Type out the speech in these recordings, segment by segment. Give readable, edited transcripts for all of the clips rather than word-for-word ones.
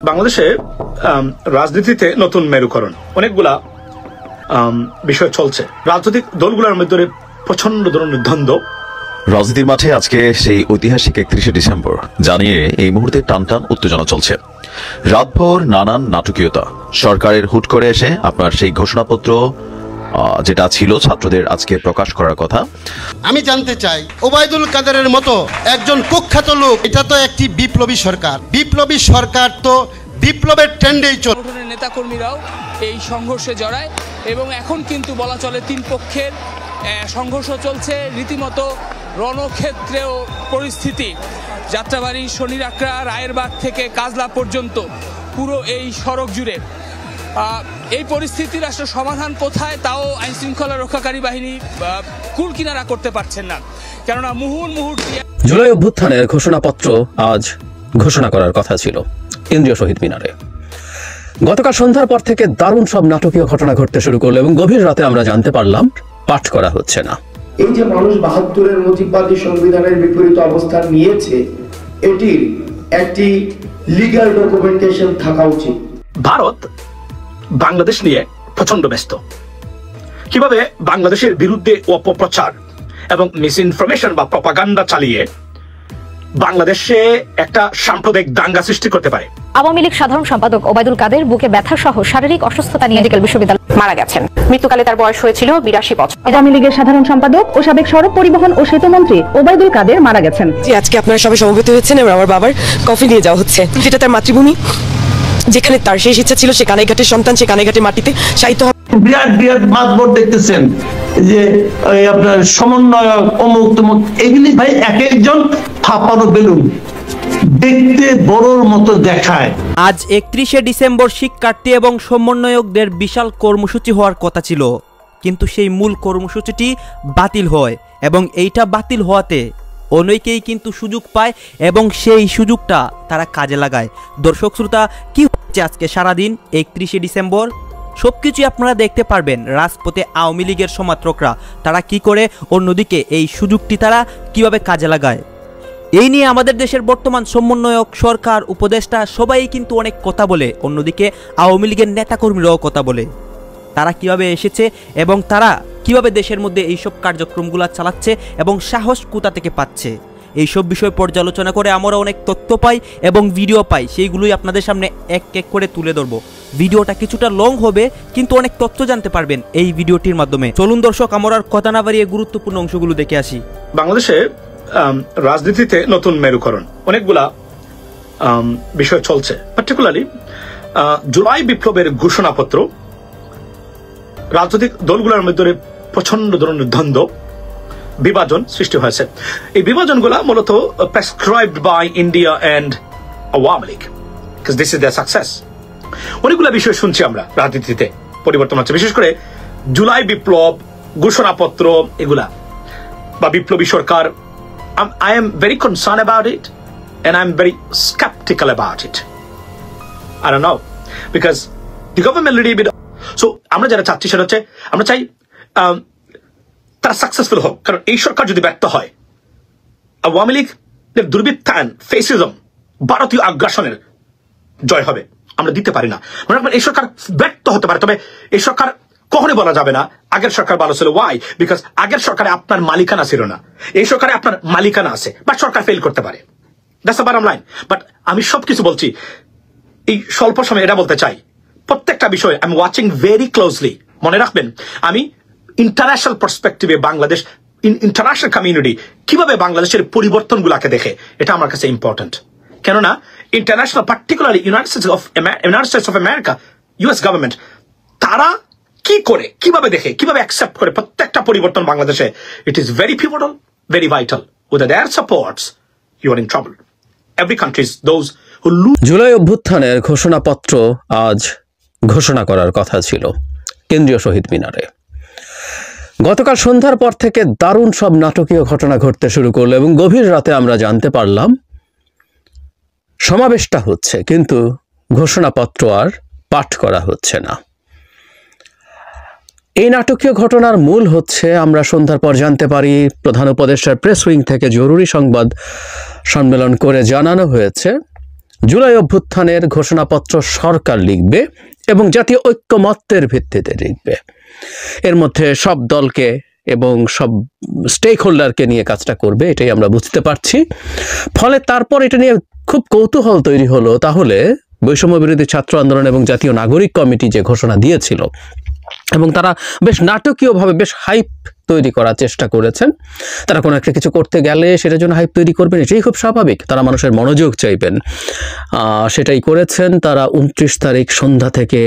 বাংলাদেশে রাজনীতিতে নতুন মেরুকরণ অনেকগুলা বিষয় চলছে। রাজনৈতিক দলগুলোর মধ্যে প্রচন্ড ধরনের দ্বন্দ্ব। রাজনীতির মাঠে আজকে সেই ঐতিহাসিক 31শে ডিসেম্বর জানিয়ে এই মুহূর্তে টানটান উত্তেজনা চলছে। রাতভর নানান নাটকীয়তা, সরকারের হুট করে এসে আপনার সেই ঘোষণাপত্র যেটা ছিল ছাত্রদের আজকে প্রকাশ করার কথা। আমি জানতে চাই, ওবায়দুল কাদেরের মতো একজন কুখ্যাত লোক, এটা তো একটি বিপ্লবী সরকার। বিপ্লবী সরকার তো বিপ্লবের ট্রেন্ডেই চলে। সংগঠনের নেতাকর্মীরাও এই সংঘর্ষে জড়ায় এবং এখন কিন্তু বলা চলে তিন পক্ষের সংঘর্ষ চলছে, রীতিমতো রণক্ষেত্রেও পরিস্থিতি। যাত্রাবাড়ি, শনিরাকড়া, রায়েরবাগ থেকে কাজলা পর্যন্ত পুরো এই সড়ক জুড়ে এই পরিস্থিতির আসলে সমাধান কোথায় তাও আইন শৃঙ্খলা রক্ষাকারী বাহিনী কুল কিনারা করতে পারছেন না, কেননা মুহূর্তে জুলাই অভ্যুত্থানের ঘোষণাপত্র আজ ঘোষণা করার কথা ছিল কেন্দ্রীয় শহীদ মিনারে। গতকাল সন্ধ্যার পর থেকে দারুণ সব নাটকীয় ঘটনা ঘটতে শুরু করলো এবং গভীর রাতে আমরা জানতে পারলাম পাঠ করা হচ্ছে না। এই যে মানুষ ৭২-এর মুজিববাদী সংবিধানের বিপরীত অবস্থান নিয়েছে, এটির একটি লিগ্যাল ডকুমেন্টেশন থাকা উচিত। ভারত বাংলাদেশ নিয়ে প্রচন্ড ব্যস্ত। কিভাবে বাংলাদেশের বিরুদ্ধে অপপ্রচার এবং মিসইনফরমেশন বা প্রপাগান্ডা চালিয়ে বাংলাদেশে একটা সাম্প্রদায়িক দাঙ্গা সৃষ্টি করতে পারে। আওয়ামী লীগ সাধারণ সম্পাদক ওবায়দুল কাদের বুকে ব্যথা সহ শারীরিক অসুস্থতা নিয়ে মেডিকেল বিশ্ববিদ্যালয়ে মারা গেছেন। মৃত্যুকালে তার বয়স হয়েছিল ৮২ বছর। আওয়ামী লীগের সাধারণ সম্পাদক ও সাবেক সড়ক পরিবহন ও সেতু মন্ত্রী ওবায়দুল কাদের মারা গেছেন। আজকে আপনারা সবাই সমবেত হয়েছেন এবং আমার বাবার কফি নিয়ে যাওয়া হচ্ছে, যেটা তার মাতৃভূমি, যেখানে তার শেষ ইচ্ছা ছিল সে কানাইঘাটের সন্তান, সে কানাইঘাটের মাটিতে শায়িত হবে। বিরাট বিরাট মাতবর দেখতেছেন যে আপনার সমন্বয়ক অমুক তমুক, এগুলি ভাই এক একজন ফাঁপানো বেলুন, দেখতে বড়র মতো দেখায়। আজ 31শে ডিসেম্বর শিক্ষার্থী এবং সমন্বয়কদের বিশাল কর্মসূচি হওয়ার কথা ছিল, কিন্তু সেই মূল কর্মসূচিটি বাতিল হয় এবং এইটা বাতিল হওয়াতে অনেকেই কিন্তু সুযোগ পায় এবং সেই সুযোগটা তারা কাজে লাগায়। দর্শক শ্রোতা, কি হচ্ছে আজকে সারাদিন 31শে ডিসেম্বর সবকিছু আপনারা দেখতে পারবেন। রাজপথে আওয়ামী লীগের সমর্থকরা তারা কি করে, অন্যদিকে এই সুযোগটি তারা কিভাবে কাজে লাগায়, এই নিয়ে আমাদের দেশের বর্তমান সমন্বয়ক, সরকার, উপদেষ্টা সবাই কিন্তু অনেক কথা বলে। অন্যদিকে আওয়ামী লীগের নেতাকর্মীরাও কথা বলে, তারা কিভাবে এসেছে এবং তারা কিভাবে দেশের মধ্যে এইসব কার্যক্রমগুলো চালাচ্ছে এবং সাহস কোথা থেকে পাচ্ছে, এইসব বিষয় পর্যালোচনা করে আমরা অনেক তথ্য পাই এবং ভিডিও পাই, সেইগুলোই আপনাদের সামনে এক এক করে তুলে ধরবো। ভিডিওটা কিছুটা লং হবে কিন্তু অনেক তথ্য জানতে পারবেন এই ভিডিওটির মাধ্যমে। চলুন দর্শক, আমরা আর কথা না বাড়িয়ে গুরুত্বপূর্ণ অংশগুলো দেখে আসি। বাংলাদেশে রাজনীতিতে নতুন মেরুকরণ অনেকগুলা বিষয় চলছে। পার্টিকুলারলি জুলাই বিপ্লবের ঘোষণাপত্র, রাজনৈতিক দলগুলোর মধ্যে প্রচন্ড ধরনের দ্বন্দ্ব, বিভাজন সৃষ্টি হয়েছে। এই বিভাজনগুলা মূলত prescribed by India and Awami League, because this is their success. অনেকগুলা বিষয় শুনছি আমরা, রাজনীতিতে পরিবর্তন হচ্ছে, বিশেষ করে জুলাই বিপ্লব, ঘোষণাপত্র এগুলা বা বিপ্লবী সরকার। I am very concerned about it and I'm very skeptical about it. I don't know, because the government little bit. So আমরা যারা চাচ্ছি সেটা হচ্ছে আমরা চাই তারা সাকসেসফুল হোক, কারণ এই সরকার যদি ব্যর্থ হয়, আওয়ামী লীগ দুর্বৃত্তায়ন, ফেসিজম, ভারতীয় আগ্রাসনের জয় হবে, আমরা দিতে পারি না। মানে এই সরকার ব্যর্থ হতে পারে, তবে এই সরকার কখনই বলা যাবে না আগের সরকার ভালো ছিল। ওয়াই? বিকজ আগের সরকারে আপনার মালিকানা ছিল না, এই সরকারে আপনার মালিকানা আছে, বাট সরকার ফেল করতে পারে। That's the bottom line. But আমি সবকিছু বলছি এই স্বল্প সময় এটা বলতে চাই, প্রত্যেকটা বিষয় আমি ওয়াচিং ভেরি ক্লোজলি। মনে রাখবেন, আমি ইন্টারন্যাশনাল পার্সপেক্টিভে বাংলাদেশ, ইন্টারন্যাশনাল কমিউনিটি কিভাবে বাংলাদেশের পরিবর্তনগুলোকে দেখে, এটা আমার কাছে ইম্পর্টেন্ট। কেননা international, particularly United states of America, US government, তারা কি করে, কিভাবে দেখে, কিভাবে অ্যাকসেপ্ট করে প্রত্যেকটা পরিবর্তন বাংলাদেশে, it is very pivotal, very vital. Without their supports you are in trouble. Every country is those who lose. July অভ্যুত্থানের ঘোষণাপত্র আজ ঘোষণা করার কথা ছিল কেন্দ্রীয় শহীদ মিনারে। গতকাল সন্ধ্যার পর থেকে দারুণ সব নাটকীয় ঘটনা ঘটতে শুরু করলো এবং গভীর রাতে আমরা জানতে পারলাম সমাবেশটা হচ্ছে, কিন্তু ঘোষণাপত্র আর পাঠ করা হচ্ছে না। এই নাটকীয় ঘটনার মূল হচ্ছে, আমরা সন্ধ্যার পর জানতে পারি প্রধান উপদেষ্টার প্রেস উইং থেকে জরুরি সংবাদ সম্মেলন করে জানানো হয়েছে জুলাই অভ্যুত্থানের ঘোষণাপত্র সরকার লিখবে এবং জাতীয় ঐক্যমত্যের ভিত্তিতে লিখবে। এর মধ্যে সব দলকে এবং সব স্টেক হোল্ডারকে নিয়ে কাজটা করবে, এটাই আমরা বুঝতে পারছি। ফলে তারপর এটা নিয়ে খুব কৌতূহল তৈরি হলো, তাহলে বৈষম্য বিরোধী ছাত্র আন্দোলন এবং জাতীয় নাগরিক কমিটি যে ঘোষণা দিয়েছিল এবং তারা বেশ নাটকীয়ভাবে বেশ হাইপ তৈরি করার চেষ্টা করেছেন। তারা কোনো একটা কিছু করতে গেলে সেটার জন্য হাইপ তৈরি করবেন, এটাই খুব স্বাভাবিক। তারা মানুষের মনোযোগ চাইবেন, সেটাই করেছেন। তারা 29 তারিখ সন্ধ্যা থেকে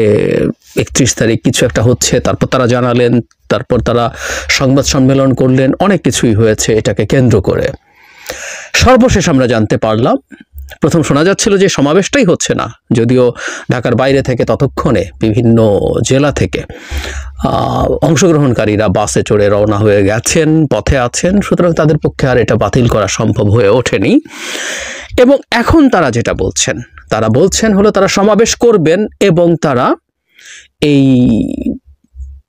31 তারিখ কিছু একটা হচ্ছে, তারপর তারা জানালেন, তারপর তারা সংবাদ সম্মেলন করলেন, অনেক কিছুই হয়েছে এটাকে কেন্দ্র করে। সর্বশেষ আমরা জানতে পারলাম, প্রথম শোনা যাচ্ছিল যে সমাবেশটাই হচ্ছে না, যদিও ঢাকার বাইরে থেকে ততক্ষণে বিভিন্ন জেলা থেকে অংশগ্রহণকারীরা বাসে চড়ে রওনা হয়ে গেছেন, পথে আছেন, সুতরাং তাদের পক্ষে আর এটা বাতিল করা সম্ভব হয়ে ওঠেনি। এবং এখন তারা যেটা বলছেন, তারা বলছেন হলো তারা সমাবেশ করবেন এবং তারা এই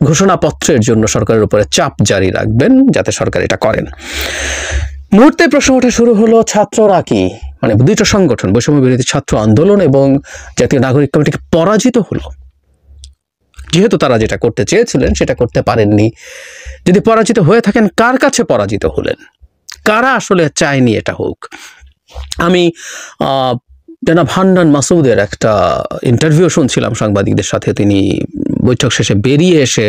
ঘোষণাপত্রের জন্য সরকারের উপরে চাপ জারি রাখবেন যাতে সরকার এটা করেন। মুহূর্তে প্রশ্ন ওঠা শুরু হলো, ছাত্ররা কি মানে দুইটা সংগঠন বৈষম্য বিরোধী ছাত্র আন্দোলন এবং জাতীয় নাগরিক কমিটিকে পরাজিত হলো? যেহেতু তারা যেটা করতে চেয়েছিলেন সেটা করতে পারেননি, যদি পরাজিত হয়ে থাকেন কার কাছে পরাজিত হলেন, কারা আসলে চায়নি এটা হোক? আমি জনাব হান্নান মাসুদের একটা ইন্টারভিউ শুনছিলাম সাংবাদিকদের সাথে। তিনি বৈঠক শেষে বেরিয়ে এসে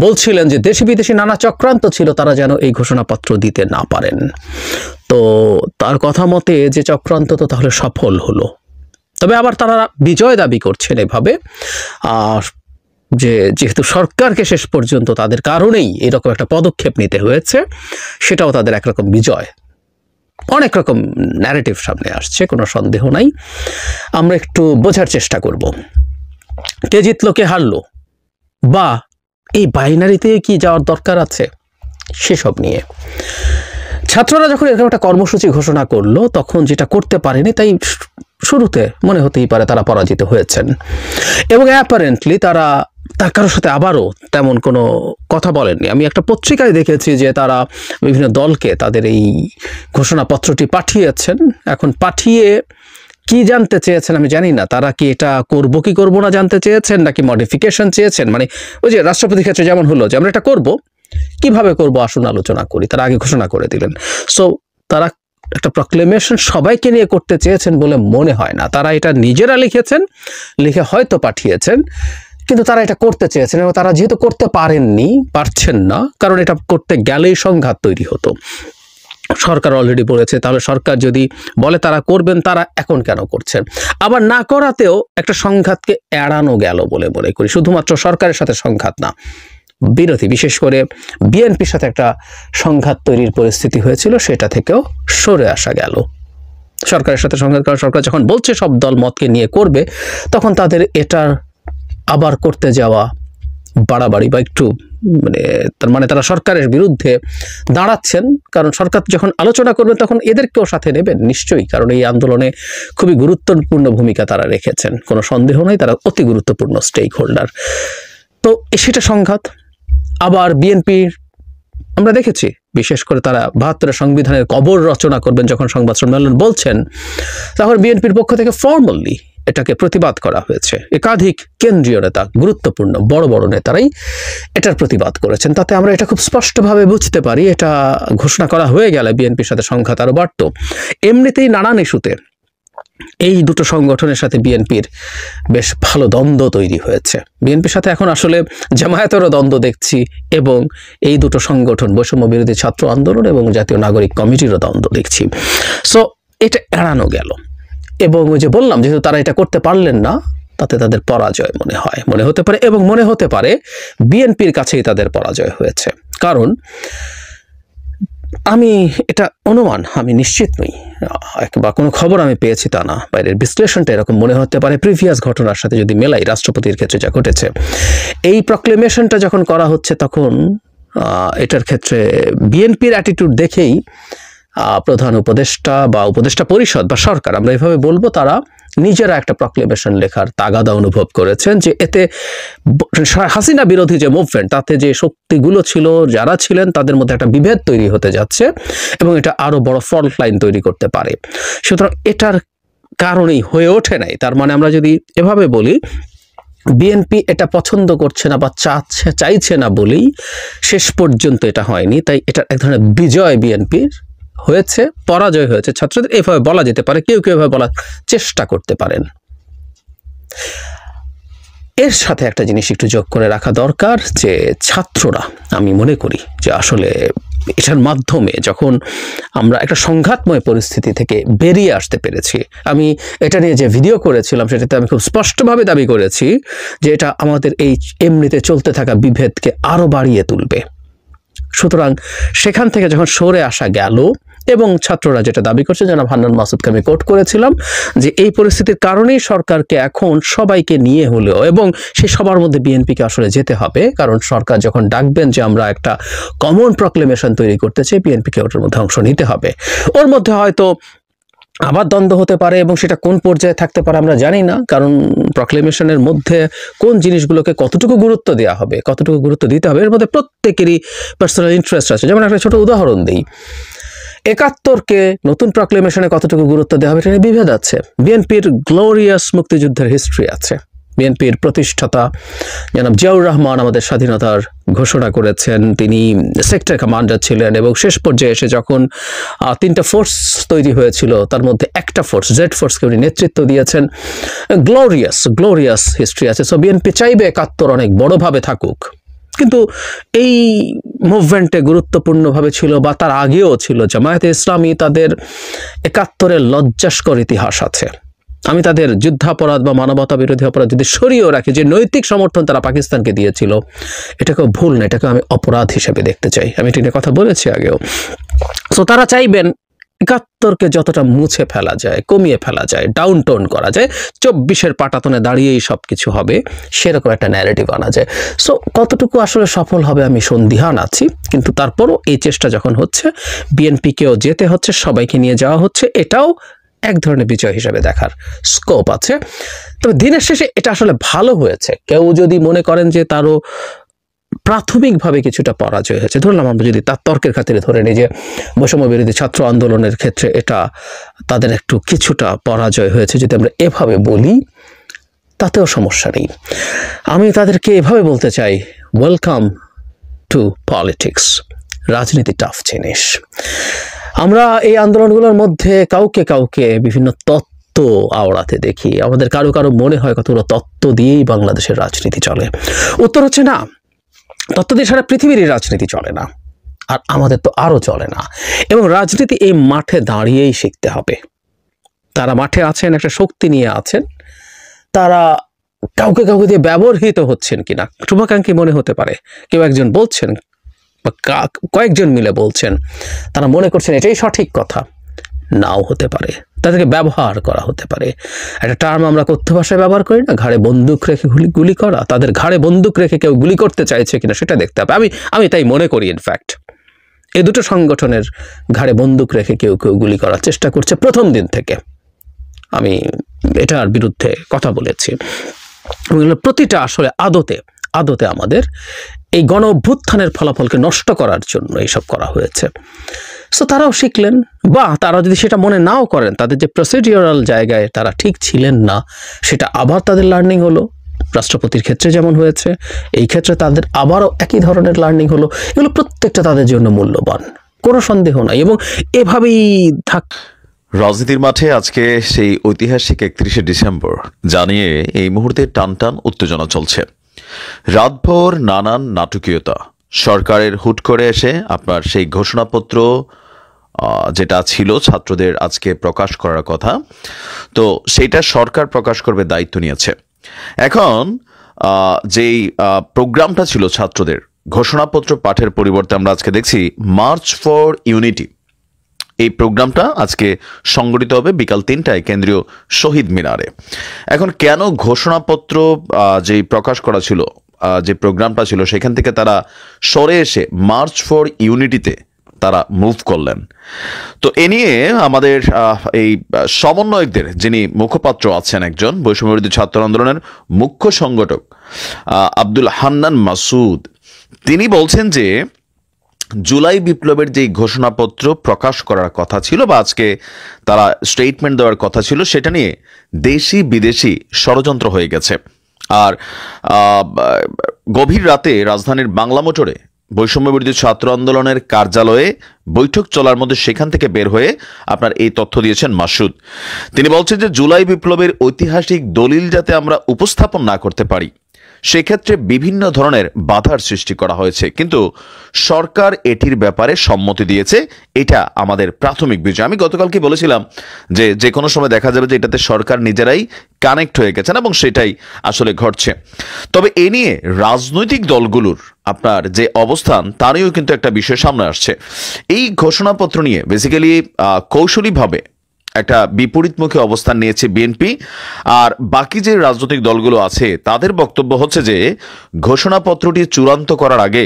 বলছিলেন যে দেশি বিদেশি নানা চক্রান্ত ছিল, তারা যেন এই ঘোষণাপত্র দিতে না পারেন। তো তার কথা মতে যে চক্রান্ত তো তাহলে সফল হলো, তবে আবার তারা বিজয় দাবি করছেন এভাবে যে যেহেতু সরকারকে শেষ পর্যন্ত তাদের কারণেই এরকম একটা পদক্ষেপ নিতে হয়েছে, সেটাও তাদের একরকম বিজয়। অনেক রকম ন্যারেটিভ সামনে আসছে, কোনো সন্দেহ নাই। আমরা একটু বোঝার চেষ্টা করব, কে জিতলো কে হারলো, বা এই বাইনারিতে কি যাওয়ার দরকার আছে সেসব নিয়ে। ছাত্ররা যখন এরকম একটা কর্মসূচি ঘোষণা করলো তখন যেটা করতে পারেনি, তাই শুরুতে মনে হতেই পারে তারা পরাজিত হয়েছেন। এবং অ্যাপারেন্টলি তারা কারোর সাথে আবারও তেমন কোনো কথা বলেননি। আমি একটা পত্রিকায় দেখেছি যে তারা বিভিন্ন দলকে তাদের এই ঘোষণাপত্রটি পাঠিয়েছেন। এখন পাঠিয়ে কি জানতে চেয়েছেন আমি জানি না, তারা কি এটা করবো কি করবো না জানতে চেয়েছেন নাকি মডিফিকেশন চেয়েছেন। মানে ওই যে রাষ্ট্রপতির ক্ষেত্রে যেমন হলো যে আমরা এটা করব, কিভাবে করব আসুন আলোচনা করি, তারা আগে ঘোষণা করে দিলেন। সো তারা একটা প্রক্লেমেশন সবাইকে নিয়ে করতে চেয়েছেন বলে মনে হয় না। তারা এটা নিজেরা লিখেছেন, লিখে হয়তো পাঠিয়েছেন, কিন্তু তারা এটা করতে চেয়েছেন এবং তারা যেহেতু করতে পারছেন না, কারণ এটা করতে গেলেই সংঘাত তৈরি হতো। সরকার অলরেডি বলেছে, তাহলে সরকার যদি বলে তারা করবেন, তারা এখন কেন করছেন? আবার না করাতেও একটা সংঘাতকে এড়ানো গেল বলে মনে করি। শুধুমাত্র সরকারের সাথে সংঘাত না, বিরোধী বিশেষ করে বিএনপির সাথে একটা সংঘাত তৈরির পরিস্থিতি হয়েছিল, সেটা থেকেও সরে আসা গেল। সরকারের সাথে সংঘাত করা, সরকার যখন বলছে সব দল মতকে নিয়ে করবে, তখন তাদের এটার আবার করতে যাওয়া বাড়াবাড়ি বা একটু তার মানে তারা সরকারের বিরুদ্ধে দাঁড়াচ্ছেন। কারণ সরকার যখন আলোচনা করবেন তখন এদেরকেও সাথে নেবেন নিশ্চয়ই, কারণ এই আন্দোলনে খুবই গুরুত্বপূর্ণ ভূমিকা তারা রেখেছেন, কোনো সন্দেহ নেই, তারা অতি গুরুত্বপূর্ণ স্টেক হোল্ডার। তো সেটা সংঘাত। আবার বিএনপির আমরা দেখেছি, বিশেষ করে তারা ৭২ সংবিধানের কবর রচনা করবেন যখন সংবাদ সম্মেলন বলছেন, তখন বিএনপির পক্ষ থেকে ফর্মালি এটাকে প্রতিবাদ করা হয়েছে। একাধিক কেন্দ্রীয় নেতা, গুরুত্বপূর্ণ বড় বড় নেতারাই এটার প্রতিবাদ করেছেন। তাতে আমরা এটা খুব স্পষ্টভাবে বুঝতে পারি, এটা ঘোষণা করা হয়ে গেলে বিএনপির সাথে সংঘাত আরো বাড়ত। এমনিতেই নানান ইস্যুতে এই দুটো সংগঠনের সাথে বিএনপির বেশ ভালো দ্বন্দ্ব তৈরি হয়েছে। বিএনপির সাথে এখন আসলে জামায়াতেরও দ্বন্দ্ব দেখছি, এবং এই দুটো সংগঠন বৈষম্য বিরোধী ছাত্র আন্দোলন এবং জাতীয় নাগরিক কমিটিরও দ্বন্দ্ব দেখছি। সো এটা এড়ানো গেল। এবং ওই যে বললাম, যেহেতু তারা এটা করতে পারলেন না, তাতে তাদের পরাজয় মনে হতে পারে, এবং মনে হতে পারে বিএনপির কাছেই তাদের পরাজয় হয়েছে। কারণ আমি এটা অনুমান, আমি নিশ্চিত নই বা কোনো খবর আমি পেয়েছি তা না, বাইরের বিশ্লেষণটা এরকম মনে হতে পারে। প্রিভিয়াস ঘটনার সাথে যদি মেলাই, রাষ্ট্রপতির ক্ষেত্রে যা ঘটেছে, এই প্রক্লেমেশনটা যখন করা হচ্ছে তখন এটার ক্ষেত্রে বিএনপির অ্যাটিটিউড দেখেই প্রধান উপদেষ্টা বা উপদেষ্টা পরিষদ বা সরকার, আমরা এভাবে বলবো, তারা নিজেরা একটা প্রক্লেমেশন লেখার তাগাদা অনুভব করেছেন যে এতে হাসিনা বিরোধী যে মুভমেন্ট, তাতে যে শক্তিগুলো ছিল, যারা ছিলেন, তাদের মধ্যে একটা বিভেদ তৈরি হতে যাচ্ছে এবং এটা আরো বড় ফল্ট লাইন তৈরি করতে পারে। সুতরাং এটার কারণেই হয়ে ওঠে নাই। তার মানে আমরা যদি এভাবে বলি, বিএনপি এটা পছন্দ করছে না বা চাইছে না বলেই শেষ পর্যন্ত এটা হয়নি। তাই এটা এক ধরনের বিজয় বিএনপির হয়েছে, পরাজয় হয়েছে ছাত্রদের, এভাবে বলা যেতে পারে। কেউ কেউ এভাবে বলার চেষ্টা করতে পারেন। এর সাথে একটা জিনিস একটু যোগ করে রাখা দরকার, যে ছাত্ররা, আমি মনে করি যে আসলে এটার মাধ্যমে যখন আমরা একটা সংঘাতময় পরিস্থিতি থেকে বেরিয়ে আসতে পেরেছি, আমি এটা নিয়ে যে ভিডিও করেছিলাম সেটাতে আমি খুব স্পষ্টভাবে দাবি করেছি যে এটা আমাদের এই এমনিতে চলতে থাকা বিভেদকে আরো বাড়িয়ে তুলবে। সুতরাং সেখান থেকে যখন সরে আসা গেল, এবং ছাত্ররা যেটা দাবি করছে, জনাব হান্নান মাসুদকে আমি কোট করেছিলাম যে এই পরিস্থিতির কারণেই সরকারকে এখন সবাইকে নিয়ে হলেও, এবং সেই সবার মধ্যে বিএনপিকে আসলে যেতে হবে, কারণ সরকার যখন ডাকবেন যে আমরা একটা কমন প্রক্লেমেশন তৈরি করতে চাই, বিএনপিকে ওটার মধ্যে অংশ নিতে হবে। ওর মধ্যে হয়তো আবার দ্বন্দ্ব হতে পারে, এবং সেটা কোন পর্যায়ে থাকতে পারে আমরা জানি না, কারণ প্রক্লেমেশনের মধ্যে কোন জিনিসগুলোকে কতটুকু গুরুত্ব দেওয়া হবে, কতটুকু গুরুত্ব দিতে হবে, এর মধ্যে প্রত্যেকেরই পার্সোনাল ইন্টারেস্ট আছে। যেমন একটা ছোট উদাহরণ দিই, ৭১কে নতুন প্রক্লেমেশনে কতটুকু গুরুত্ব দেওয়া হবে এটা নিয়ে বিভেদ আছে। বিএনপির গ্লোরিয়াস মুক্তিযুদ্ধের হিস্ট্রি আছে। বিএনপির প্রতিষ্ঠাতা জনাব জিয়াউর রহমান আমাদের স্বাধীনতার ঘোষণা করেছেন, তিনি সেক্টর কমান্ডার ছিলেন, এবং শেষ পর্যায়ে এসে যখন 3টা ফোর্স তৈরি হয়েছিল তার মধ্যে একটা ফোর্স, জেড ফোর্সকে উনি নেতৃত্ব দিয়েছেন। গ্লোরিয়াস হিস্ট্রি আছে। সো বিএনপি চাইবে ৭১ অনেক বড়ভাবে থাকুক, কিন্তু এই মুভমেন্টে গুরুত্বপূর্ণভাবে ছিল, বা তার আগেও ছিল, জামায়াতে ইসলামী, তাদের ৭১-এর লজ্জাস্কর ইতিহাস আছে। আমি তাদের যুদ্ধাপরাধ বা মানবতা বিরোধী অপরাধ যদি সরিয়েও রাখি, যে নৈতিক সমর্থন তারা পাকিস্তানকে দিয়েছিল, এটাকেও ভুল না, এটাকে আমি অপরাধ হিসেবে দেখতে চাই। আমি এটা নিয়ে কথা বলেছি আগেও। সো তারা চাইবেন ৭১কে যতটা মুছে ফেলা যায়, কমিয়ে ফেলা যায়, ডাউন টোন করা যায়, ২৪-এর পাটাতনে দাঁড়িয়েই সব কিছু হবে, সেরকম একটা ন্যারেটিভ আনা যায়। সো কতটুকু আসলে সফল হবে আমি সন্দিহান আছি, কিন্তু তারপরও এই চেষ্টা যখন হচ্ছে, বিএনপিকেও যেতে হচ্ছে, সবাইকে নিয়ে যাওয়া হচ্ছে, এটাও এক ধরনের বিজয় হিসেবে দেখার স্কোপ আছে। তবে দিনের শেষে এটা আসলে ভালো হয়েছে। কেউ যদি মনে করেন যে তারও প্রাথমিকভাবে কিছুটা পরাজয় হয়েছে, ধরলাম আমরা যদি তার তর্কের খাতিরে ধরে নিই যে বৈষম্য বিরোধী ছাত্র আন্দোলনের ক্ষেত্রে এটা তাদের একটু কিছুটা পরাজয় হয়েছে, যদি আমরা এভাবে বলি, তাতেও সমস্যা নেই। আমি তাদেরকে এভাবে বলতে চাই, ওয়েলকাম টু পলিটিক্স। রাজনীতি টাফ জিনিস। আমরা এই আন্দোলনগুলোর মধ্যে কাউকে বিভিন্ন তত্ত্ব আওড়াতে দেখি, আমাদের কারো মনে হয় কতগুলো তত্ত্ব দিয়েই বাংলাদেশের রাজনীতি চলে। উত্তর হচ্ছে না, তত্ত্ব দিয়ে সারা পৃথিবীরই রাজনীতি চলে না, আর আমাদের তো আরো চলে না। এবং রাজনীতি এই মাঠে দাঁড়িয়েই শিখতে হবে। তারা মাঠে আছেন, একটা শক্তি নিয়ে আছেন, তারা কাউকে দিয়ে ব্যবহৃত হচ্ছেন কিনা শুভাকাঙ্ক্ষী মনে হতে পারে, কেউ একজন বলছেন বা কয়েকজন মিলে বলছেন, তারা মনে করছেন এটাই সঠিক কথা, নাও হতে পারে, তাদেরকে ব্যবহার করা হতে পারে। একটা টার্ম আমরা কথ্য ভাষায় ব্যবহার করি না, ঘাড়ে বন্দুক রেখে গুলি করা, তাদের ঘাড়ে বন্দুক রেখে কেউ গুলি করতে চাইছে কিনা সেটা দেখতে হবে। আমি তাই মনে করি, ইনফ্যাক্ট এই দুটো সংগঠনের ঘাড়ে বন্দুক রেখে কেউ গুলি করার চেষ্টা করছে প্রথম দিন থেকে। আমি এটার বিরুদ্ধে কথা বলেছি। প্রতিটা আসলে আদতে আমাদের এই গণ অভ্যুত্থানের ফলাফলকে নষ্ট করার জন্য এইসব করা হয়েছে। সো তারাও শিখলেন, বা তারা যদি সেটা মনে নাও করেন, তাদের যে প্রসিডিওরাল জায়গায় তারা ঠিক ছিলেন না, সেটা আবার তাদের লার্নিং হলো। রাষ্ট্রপতির ক্ষেত্রে যেমন হয়েছে, এই ক্ষেত্রে তাদের আবারও একই ধরনের লার্নিং হলো। এগুলো প্রত্যেকটা তাদের জন্য মূল্যবান, কোনো সন্দেহ নাই, এবং এভাবেই রাজনীতির মাঠে আজকে সেই ঐতিহাসিক ৩১শে ডিসেম্বর জানিয়ে এই মুহূর্তে টানটান উত্তেজনা চলছে। রাতভর নানান নাটকীয়তা, সরকারের হুট করে এসে আপনার সেই ঘোষণাপত্র যেটা ছিল ছাত্রদের আজকে প্রকাশ করার কথা, তো সেইটা সরকার প্রকাশ করবে দায়িত্ব নিয়েছে। এখন যেই প্রোগ্রামটা ছিল ছাত্রদের ঘোষণাপত্র পাঠের পরিবর্তে আমরা আজকে দেখছি মার্চ ফর ইউনিটি। এই প্রোগ্রামটা আজকে সংগঠিত হবে বিকাল ৩টায় কেন্দ্রীয় শহীদ মিনারে। এখন কেন ঘোষণাপত্র যে প্রকাশ করা ছিল, যে প্রোগ্রামটা ছিল, সেখান থেকে তারা সরে এসে মার্চ ফর ইউনিটিতে তারা মুভ করলেন? তো এ নিয়ে আমাদের এই সমন্বয়কদের যিনি মুখপাত্র আছেন, একজন বৈষম্যবিরোধী ছাত্র আন্দোলনের মুখ্য সংগঠক আব্দুল হান্নান মাসুদ, তিনি বলছেন যে জুলাই বিপ্লবের যে ঘোষণাপত্র প্রকাশ করার কথা ছিল বা আজকে তারা স্টেটমেন্ট দেওয়ার কথা ছিল, সেটা নিয়ে দেশি বিদেশি ষড়যন্ত্র হয়ে গেছে। আর গভীর রাতে রাজধানীর বাংলা মোটরে বৈষম্য বিরোধী ছাত্র আন্দোলনের কার্যালয়ে বৈঠক চলার মধ্যে সেখান থেকে বের হয়ে আপনার এই তথ্য দিয়েছেন মাসুদ। তিনি বলছেন যে জুলাই বিপ্লবের ঐতিহাসিক দলিল যাতে আমরা উপস্থাপন না করতে পারি, সেক্ষেত্রে বিভিন্ন ধরনের বাধার সৃষ্টি করা হয়েছে, কিন্তু সরকার এটির ব্যাপারে সম্মতি দিয়েছে। এটা আমাদের প্রাথমিক বিজয়। আমি গতকালকে বলেছিলাম যে যে কোনো সময় দেখা যাবে যে এটাতে সরকার নিজেরাই কানেক্ট হয়ে গেছেন এবং সেটাই আসলে ঘটছে। তবে এ নিয়ে রাজনৈতিক দলগুলোর আপনার যে অবস্থান, তারও কিন্তু একটা বিষয় সামনে আসছে। এই ঘোষণাপত্র নিয়ে বেসিক্যালি কৌশলীভাবে একটা বিপরীতমুখী অবস্থান নিয়েছে বিএনপি, আর বাকি যে রাজনৈতিক দলগুলো আছে তাদের বক্তব্য হচ্ছে যে ঘোষণাপত্রটি চূড়ান্ত করার আগে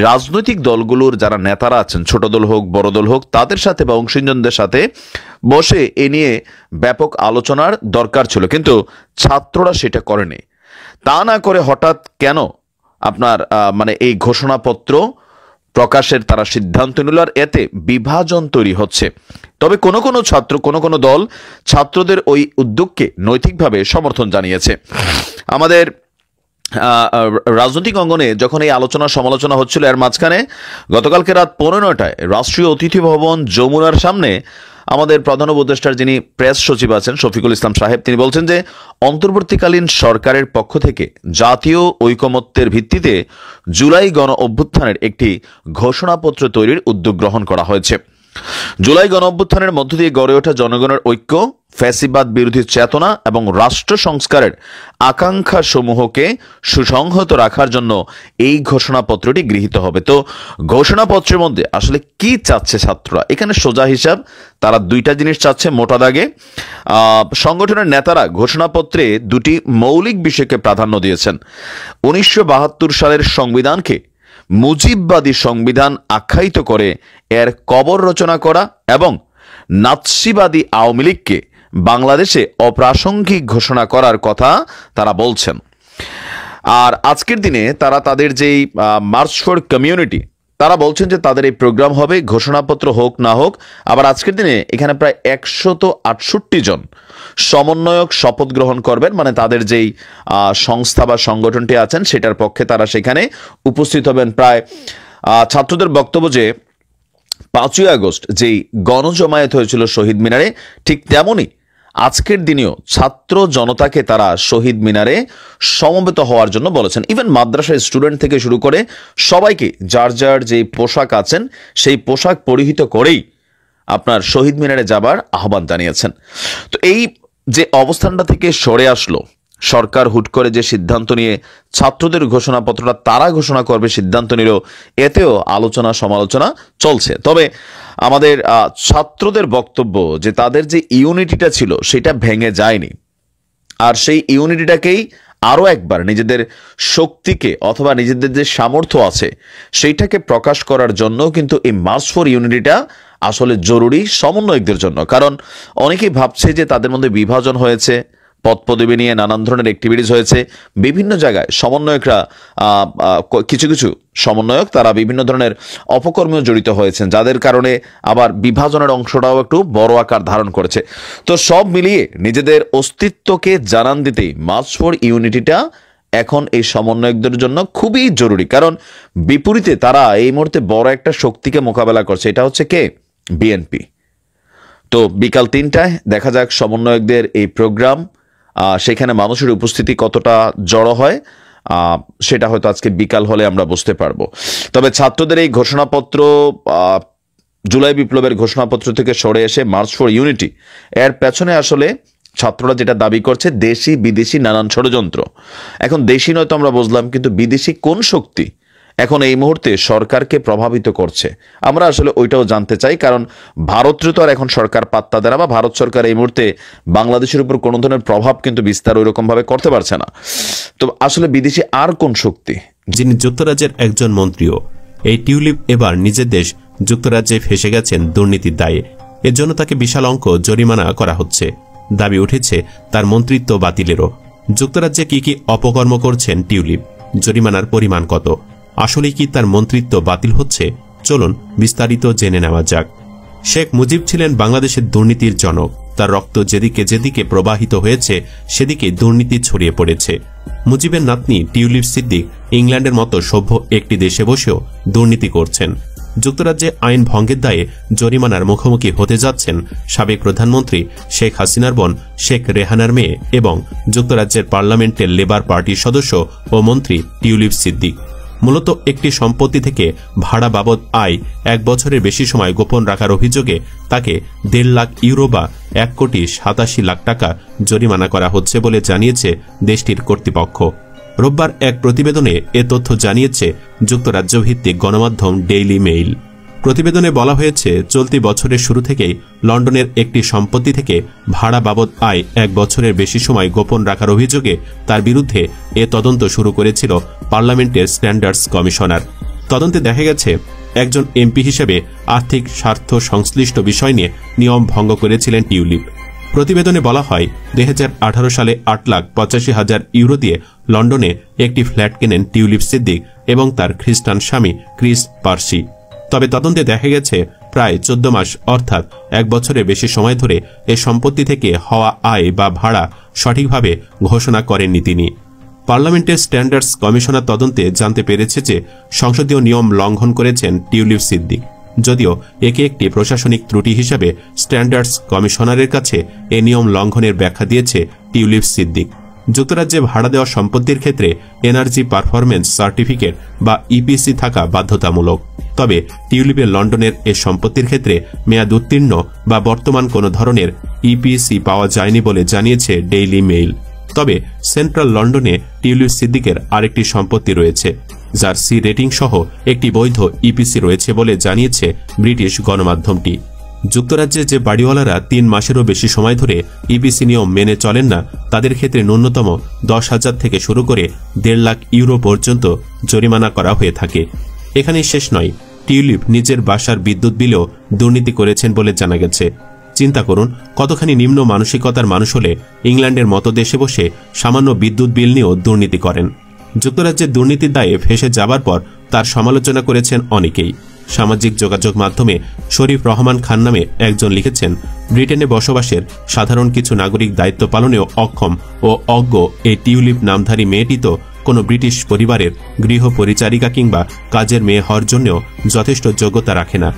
রাজনৈতিক দলগুলোর যারা নেতারা আছেন, ছোট দল হোক বড় দল হোক, তাদের সাথে বা অংশীজনদের সাথে বসে এ নিয়ে ব্যাপক আলোচনার দরকার ছিল, কিন্তু ছাত্ররা সেটা করেনি। তা না করে হঠাৎ কেন আপনার মানে এই ঘোষণাপত্র প্রকাশের তারা সিদ্ধান্ত নিল, আর এতে বিভাজন তৈরি হচ্ছে। তবে কোনো কোনো ছাত্র, কোনো দল ছাত্রদের ওই উদ্যোগকে নৈতিকভাবে সমর্থন জানিয়েছে। আমাদের রাজনৈতিক অঙ্গনে যখন এই আলোচনা সমালোচনা হচ্ছিল, এর মাঝখানে গতকালকে রাত 9:15টায় রাষ্ট্রীয় অতিথি ভবন যমুনার সামনে আমাদের প্রধান উপদেষ্টার যিনি প্রেস সচিব আছেন শফিকুল ইসলাম সাহেব, তিনি বলছেন যে অন্তর্বর্তীকালীন সরকারের পক্ষ থেকে জাতীয় ঐকমত্যের ভিত্তিতে জুলাই গণ অভ্যুত্থানের একটি ঘোষণাপত্র তৈরির উদ্যোগ গ্রহণ করা হয়েছে। জুলাই গণ অভ্যুত্থানের মধ্য দিয়ে গড়ে ওঠা জনগণের ঐক্য, ফ্যাসিবাদ বিরোধী চেতনা এবং রাষ্ট্র সংস্কারের আকাঙ্ক্ষা সমূহকে সুসংহত রাখার জন্য এই ঘোষণাপত্রটি গৃহীত হবে। তো ঘোষণাপত্রের মধ্যে আসলে কি চাচ্ছে ছাত্ররা? এখানে সোজা হিসাব, তারা দুইটা জিনিস চাচ্ছে মোটা দাগে। সংগঠনের নেতারা ঘোষণাপত্রে দুটি মৌলিক বিষয়কে প্রাধান্য দিয়েছেন। 1972 সালের সংবিধানকে মুজিববাদী সংবিধান আখ্যায়িত করে এর কবর রচনা করা এবং নাৎসিবাদী আওয়ামী লীগকে বাংলাদেশে অপ্রাসঙ্গিক ঘোষণা করার কথা তারা বলছেন। আর আজকের দিনে তারা তাদের যেই মার্চ ফর কমিউনিটি, তারা বলছেন যে তাদের এই প্রোগ্রাম হবে, ঘোষণাপত্র হোক না হোক। আবার আজকের দিনে এখানে প্রায় 168 জন সমন্বয়ক শপথ গ্রহণ করবেন, মানে তাদের যেই সংস্থা বা সংগঠনটি আছেন সেটার পক্ষে তারা সেখানে উপস্থিত হবেন। প্রায় ছাত্রদের বক্তব্য যে 5ই আগস্ট যেই গণজমায়েত হয়েছিল শহীদ মিনারে, ঠিক তেমনই আজকের দিনেও ছাত্র জনতাকে তারা শহীদ মিনারে সমবেত হওয়ার জন্য বলেছেন। ইভেন মাদ্রাসার স্টুডেন্ট থেকে শুরু করে সবাইকে যার যার যে পোশাক আছেন সেই পোশাক পরিহিত করেই আপনার শহীদ মিনারে যাবার আহ্বান জানিয়েছেন। তো এই যে অবস্থানটা থেকে সরে আসলো সরকার, হুট করে যে সিদ্ধান্ত নিয়ে ছাত্রদের ঘোষণাপত্রটা তারা ঘোষণা করবে সিদ্ধান্ত নিল, এতেও আলোচনা সমালোচনা চলছে। তবে আমাদের ছাত্রদের বক্তব্য যে তাদের যে ইউনিটিটা ছিল সেটা ভেঙে যায়নি, আর সেই ইউনিটিটাকেই আরও একবার নিজেদের শক্তিকে অথবা নিজেদের যে সামর্থ্য আছে সেইটাকে প্রকাশ করার জন্য কিন্তু এই মার্চ ফর ইউনিটিটা আসলে জরুরি সমন্বয়কদের জন্য। কারণ অনেকেই ভাবছে যে তাদের মধ্যে বিভাজন হয়েছে, পদপদবি নিয়ে নানান ধরনের অ্যাক্টিভিটিস হয়েছে, বিভিন্ন জায়গায় সমন্বয়করা কিছু সমন্বয়ক তারা বিভিন্ন ধরনের অপকর্মেও জড়িত হয়েছেন, যাদের কারণে আবার বিভাজনের অংশটাও একটু বড় আকার ধারণ করেছে। তো সব মিলিয়ে নিজেদের অস্তিত্বকে জানান দিতেই মার্চ ফর ইউনিটিটা এখন এই সমন্বয়কদের জন্য খুবই জরুরি। কারণ বিপরীতে তারা এই মুহূর্তে বড় একটা শক্তিকে মোকাবেলা করছে, এটা হচ্ছে কে? বিএনপি। তো বিকাল 3টায় দেখা যাক সমন্বয়কদের এই প্রোগ্রাম, সেখানে মানুষের উপস্থিতি কতটা জড়ো হয় সেটা হয়তো আজকে বিকাল হলে আমরা বুঝতে পারবো। তবে ছাত্রদের এই ঘোষণাপত্র, জুলাই বিপ্লবের ঘোষণাপত্র থেকে সরে এসে মার্চ ফর ইউনিটি, এর পেছনে আসলে ছাত্ররা যেটা দাবি করছে দেশি বিদেশি নানান ষড়যন্ত্র। এখন দেশি নয়তো আমরা বুঝলাম, কিন্তু বিদেশি কোন শক্তি এখন এই মুহূর্তে সরকারকে প্রভাবিত করছে আমরা আসলে ওইটাও জানতে চাই। কারণ ভারতের তো আর এখন সরকার পাত্তা দেয় না, বা ভারত সরকার এই মুহূর্তে বাংলাদেশের উপর কোনো ধরনের প্রভাব কিন্তু বিস্তার ওইরকম ভাবে করতে পারছে না। তো আসলে বিদেশি আর কোন শক্তি? যিনি যুক্তরাজ্যের একজন মন্ত্রীও, এই টিউলিপ এবার নিজের দেশ যুক্তরাজ্যে ফেসে গেছেন দুর্নীতির দায়ে। এর জন্য তাকে বিশাল অঙ্ক জরিমানা করা হচ্ছে। দাবি উঠেছে তার মন্ত্রিত্ব বাতিলেরও। যুক্তরাজ্যে কি কি অপকর্ম করছেন টিউলিপ, জরিমানার পরিমাণ কত, আসলে কি তার মন্ত্রিত্ব বাতিল হচ্ছে চলুন বিস্তারিত জেনে নেওয়া যাক। শেখ মুজিব ছিলেন বাংলাদেশের দুর্নীতির জনক। তার রক্ত যেদিকে যেদিকে প্রবাহিত হয়েছে সেদিকে দুর্নীতি ছড়িয়ে পড়েছে। মুজিবের নাতনি টিউলিপ সিদ্দিক ইংল্যান্ডের মতো সভ্য একটি দেশে বসেও দুর্নীতি করছেন। যুক্তরাজ্যে আইন ভঙ্গের দায়ে জরিমানার মুখোমুখি হতে যাচ্ছেন সাবেক প্রধানমন্ত্রী শেখ হাসিনার বোন শেখ রেহানার মেয়ে এবং যুক্তরাজ্যের পার্লামেন্টের লেবার পার্টির সদস্য ও মন্ত্রী টিউলিপ সিদ্দিক। মূলত একটি সম্পত্তি থেকে ভাড়া বাবদ আয় 1 বছরের বেশি সময় গোপন রাখার অভিযোগে তাকে 1.5 লাখ ইউরো বা 1,87 লাখ টাকা জরিমানা করা হচ্ছে বলে জানিয়েছে দেশটির কর্তৃপক্ষ। রোববার এক প্রতিবেদনে এ তথ্য জানিয়েছে যুক্তরাজ্য ভিত্তিক গণমাধ্যম ডেইলি মেইল। প্রতিবেদনে বলা হয়েছে, চলতি বছরের শুরু থেকেই লন্ডনের একটি সম্পত্তি থেকে ভাড়া বাবদ আয় 1 বছরের বেশি সময় গোপন রাখার অভিযোগে তার বিরুদ্ধে এ তদন্ত শুরু করেছিল পার্লামেন্টের স্ট্যান্ডার্ডস কমিশনার। তদন্তে দেখা গেছে একজন এমপি হিসেবে আর্থিক স্বার্থ সংশ্লিষ্ট বিষয় নিয়ে নিয়ম ভঙ্গ করেছিলেন টিউলিপ। প্রতিবেদনে বলা হয়, 2018 সালে 8,85,000 ইউরো দিয়ে লন্ডনে একটি ফ্ল্যাট কেনেন টিউলিপ সিদ্দিক এবং তার খ্রিস্টান স্বামী ক্রিস পার্সি। তবে তদন্তে দেখা গেছে প্রায় 14 মাস অর্থাৎ 1 বছরের বেশি সময় ধরে এ সম্পত্তি থেকে হওয়া আয় বা ভাড়া সঠিকভাবে ঘোষণা করেননি তিনি। পার্লামেন্টের স্ট্যান্ডার্ডস কমিশনার তদন্তে জানতে পেরেছে যে সংসদীয় নিয়ম লঙ্ঘন করেছেন টিউলিপ সিদ্দিক। যদিও একে একটি প্রশাসনিক ত্রুটি হিসেবে স্ট্যান্ডার্ডস কমিশনারের কাছে এ নিয়ম লঙ্ঘনের ব্যাখ্যা দিয়েছে টিউলিপ সিদ্দিক। যুক্তরাজ্যে ভাড়া দেওয়া সম্পত্তির ক্ষেত্রে এনার্জি পারফরমেন্স সার্টিফিকেট বা ইপিসি থাকা বাধ্যতামূলক। তবে টিউলিপের লন্ডনের এ সম্পত্তির ক্ষেত্রে মেয়াদ উত্তীর্ণ বা বর্তমান কোনো ধরনের ইপিসি পাওয়া যায়নি বলে জানিয়েছে ডেইলি মেইল। তবে সেন্ট্রাল লন্ডনে টিউলিপ সিদ্দিকের আরেকটি সম্পত্তি রয়েছে, যার সি রেটিং সহ একটি বৈধ ইপিসি রয়েছে বলে জানিয়েছে ব্রিটিশ গণমাধ্যমটি। যুক্তরাজ্যে যে বাড়িওয়ালারা 3 মাসেরও বেশি সময় ধরে ইপিসি নিয়ম মেনে চলেন না, তাদের ক্ষেত্রে ন্যূনতম 10,000 থেকে শুরু করে 1.5 লাখ ইউরো পর্যন্ত জরিমানা করা হয়ে থাকে। এখানেই শেষ নয়, টিউলিপ নিজের বাসার বিদ্যুৎ বিলেও দুর্নীতি করেছেন বলে জানা গেছে। চিন্তা করুন, কতখানি নিম্ন মানসিকতার মানুষ হলে ইংল্যান্ডের মতো দেশে বসে সামান্য বিদ্যুৎ বিল নিয়েও দুর্নীতি করেন। যুক্তরাজ্যের দুর্নীতির দায়ে ফেঁসে যাবার পর তার সমালোচনা করেছেন অনেকেই। সামাজিক যোগাযোগ মাধ্যমে শরীফ রহমান খান নামে একজন লিখেছেন, ব্রিটেনে বসবাসের সাধারণ কিছু নাগরিক দায়িত্ব পালনেও অক্ষম ও অজ্ঞ এই টিউলিপ নামধারী মেয়েটি তো কোনো ব্রিটিশ পরিবারের গৃহ পরিচারিকা কিংবা কাজের মেয়ে হওয়ার জন্যও যথেষ্ট যোগ্যতা রাখে না।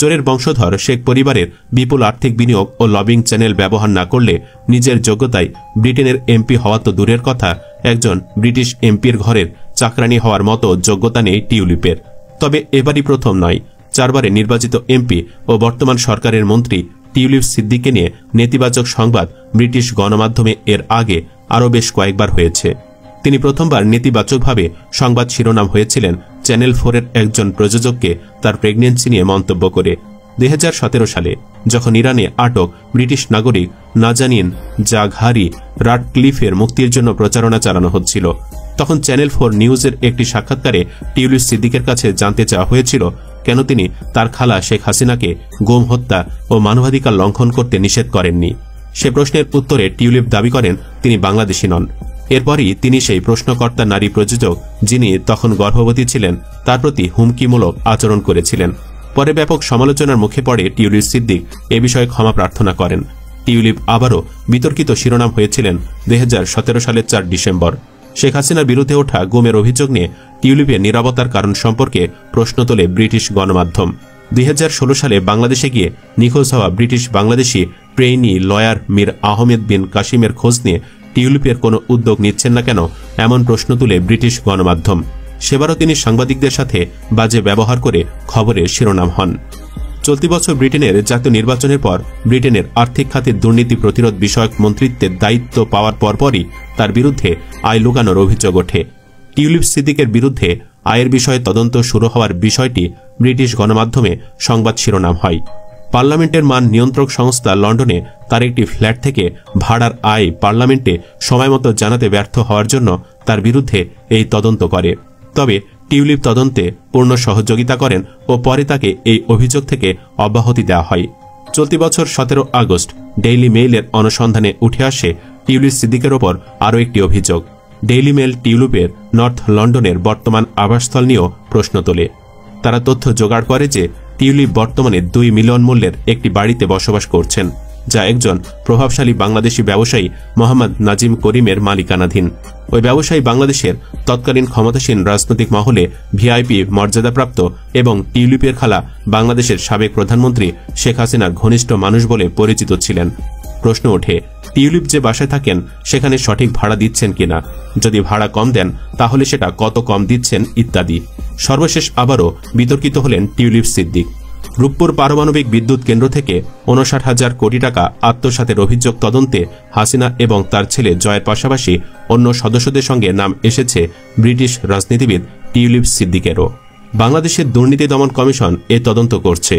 চোরের বংশধর শেখ পরিবারের বিপুল আর্থিক বিনিয়োগ ও লবিং চ্যানেল ব্যবহার না করলে নিজের যোগ্যতায় ব্রিটেনের এমপি হওয়া তো দূরের কথা, একজন ব্রিটিশ এমপির ঘরের চাকরানি হওয়ার মতো যোগ্যতা নেই টিউলিপের। তবে এবারই প্রথম নয়, 4 বারে নির্বাচিত এমপি ও বর্তমান সরকারের মন্ত্রী টিউলিপ সিদ্দিককে নিয়ে নেতিবাচক সংবাদ ব্রিটিশ গণমাধ্যমে এর আগে আরও বেশ কয়েকবার হয়েছে। তিনি প্রথমবার নেতিবাচকভাবে সংবাদ শিরোনাম হয়েছিলেন চ্যানেল 4-এর একজন প্রযোজককে তার প্রেগন্যান্সি নিয়ে মন্তব্য করে। 2017 সালে যখন ইরানে আটক ব্রিটিশ নাগরিক নাজানিন জাঘারি রাটক্লিফের মুক্তির জন্য প্রচারণা চালানো হচ্ছিল, তখন চ্যানেল 4 নিউজের একটি সাক্ষাৎকারে টিউলিপ সিদ্দিকের কাছে জানতে চাওয়া হয়েছিল কেন তিনি তার খালা শেখ হাসিনাকে গুম হত্যা ও মানবাধিকার লঙ্ঘন করতে নিষেধ করেননি। সে প্রশ্নের উত্তরে টিউলিপ দাবি করেন তিনি বাংলাদেশি নন। এরপরই তিনি সেই প্রশ্নকর্তা নারী প্রযোজক, যিনি তখন গর্ভবতী ছিলেন, তার প্রতি হুমকিমূলক আচরণ করেছিলেন। পরে ব্যাপক সমালোচনার মুখে পড়ে টিউলিপ সিদ্দিক এ বিষয়ে ক্ষমা প্রার্থনা করেন। টিউলিপ আবারও বিতর্কিত শিরোনাম হয়েছিলেন 2017 সালের 4 ডিসেম্বর। শেখ হাসিনার বিরুদ্ধে ওঠা গুমের অভিযোগ নিয়ে টিউলিপের নীরবতার কারণ সম্পর্কে প্রশ্ন তোলে ব্রিটিশ গণমাধ্যম। 2016 সালে বাংলাদেশে গিয়ে নিখোঁজ হওয়া British Bangladeshi trainee lawyer Mir Ahmed bin কাসিমের খোঁজ নিয়ে টিউলিপের কোনো উদ্যোগ নিচ্ছেন না কেন, এমন প্রশ্ন তুলে ব্রিটিশ গণমাধ্যম। সেবারও তিনি সাংবাদিকদের সাথে বাজে ব্যবহার করে খবরের শিরোনাম হন। চলতি বছর ব্রিটেনের জাতীয় নির্বাচনের পর ব্রিটেনের আর্থিক খাতের দুর্নীতি প্রতিরোধ বিষয়ক মন্ত্রিত্বের দায়িত্ব পাওয়ার পরপরই তার বিরুদ্ধে আয় লুকানোর অভিযোগ ওঠে। টিউলিপ সিদ্দিকের বিরুদ্ধে আয়ের বিষয়ে তদন্ত শুরু হওয়ার বিষয়টি ব্রিটিশ গণমাধ্যমে সংবাদ শিরোনাম হয়। পার্লামেন্টের মান নিয়ন্ত্রক সংস্থা লন্ডনে তার একটি ফ্ল্যাট থেকে ভাড়ার আয় পার্লামেন্টে সময়মতো জানাতে ব্যর্থ হওয়ার জন্য তার বিরুদ্ধে এই তদন্ত করে। তবে টিউলিপ তদন্তে পূর্ণ সহযোগিতা করেন ও পরে তাকে এই অভিযোগ থেকে অব্যাহতি দেওয়া হয়। চলতি বছর 17 আগস্ট ডেইলি মেইলের অনুসন্ধানে উঠে আসে টিউলিপ সিদ্দিকের ওপর আরও একটি অভিযোগ। ডেইলি মেইল টিউলিপের নর্থ লন্ডনের বর্তমান আবাসস্থল নিয়েও প্রশ্ন তোলে। তারা তথ্য জোগাড় করে যে টিউলিপ বর্তমানে 2 মিলিয়ন মূল্যের একটি বাড়িতে বসবাস করছেন, যা একজন প্রভাবশালী বাংলাদেশি ব্যবসায়ী মোহাম্মদ নাজিম করিমের মালিকানাধীন। ওই ব্যবসায়ী বাংলাদেশের তৎকালীন ক্ষমতাসীন রাজনৈতিক মহলে ভিআইপি মর্যাদাপ্রাপ্ত এবং টিউলিপের খালা বাংলাদেশের সাবেক প্রধানমন্ত্রী শেখ হাসিনার ঘনিষ্ঠ মানুষ বলে পরিচিত ছিলেন। প্রশ্ন ওঠে, টিউলিপ যে বাসায় থাকেন সেখানে সঠিক ভাড়া দিচ্ছেন কিনা, যদি ভাড়া কম দেন তাহলে সেটা কত কম দিচ্ছেন ইত্যাদি। সর্বশেষ আবারও বিতর্কিত হলেন টিউলিপ সিদ্দিক। রূপপুর পারমাণবিক বিদ্যুৎ কেন্দ্র থেকে 59,000 কোটি টাকা আত্মসাতের অভিযোগ তদন্তে হাসিনা এবং তার ছেলে জয়ের পাশাপাশি অন্য সদস্যদের সঙ্গে নাম এসেছে ব্রিটিশ রাজনীতিবিদ টিউলিপ সিদ্দিকেরও। বাংলাদেশের দুর্নীতি দমন কমিশন এ তদন্ত করছে।